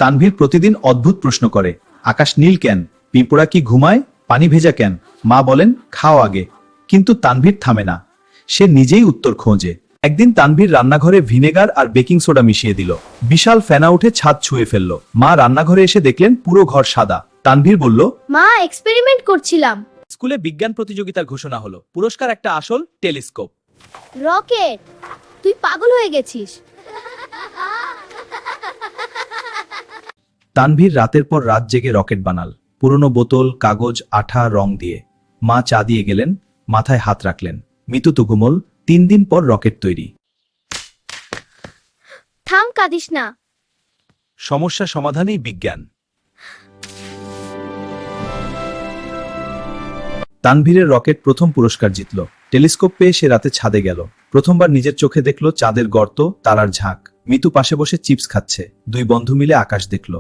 তানভীর প্রতিদিন অদ্ভুত প্রশ্ন করে, আকাশ নীল কেন? পিঁপড়া কি ঘুমায়? পানি ভেজা কেন? মা বলেন খাও আগে। কিন্তু তানভীর থামে না, সে নিজেই উত্তর খোঁজে। একদিন তানভীর রান্নাঘরে ভিনেগার আর বেকিং সোডা মিশিয়ে দিল। বিশাল ফেনা উঠে ছাদ ছুঁয়ে ফেলল। মা রান্নাঘরে এসে দেখলেন পুরো ঘর সাদা। তানভীর বলল, মা, এক্সপেরিমেন্ট করছিলাম। স্কুলে বিজ্ঞান প্রতিযোগিতার ঘোষণা হলো। পুরস্কার একটা আসল টেলিস্কোপ। রকেট, তুই পাগল হয়ে গেছিস। তানভীর রাতের পর রাত জেগে রকেট বানাল, পুরনো বোতল, কাগজ, আঠা, রং দিয়ে। মা চা দিয়ে গেলেন, মাথায় হাত রাখলেন। মিতু তুগুমল, 3 দিন পর রকেট তৈরি। থাম, কাঁদিস না। সমস্যা সমাধানই বিজ্ঞান। তানভীরের রকেট প্রথম পুরস্কার জিতল। টেলিস্কোপ পেয়ে সে রাতে ছাদে গেল। প্রথমবার নিজের চোখে দেখল চাঁদের গর্ত, তারার ঝাঁক। মিতু পাশে বসে চিপস খাচ্ছে। 2 বন্ধু মিলে আকাশ দেখল।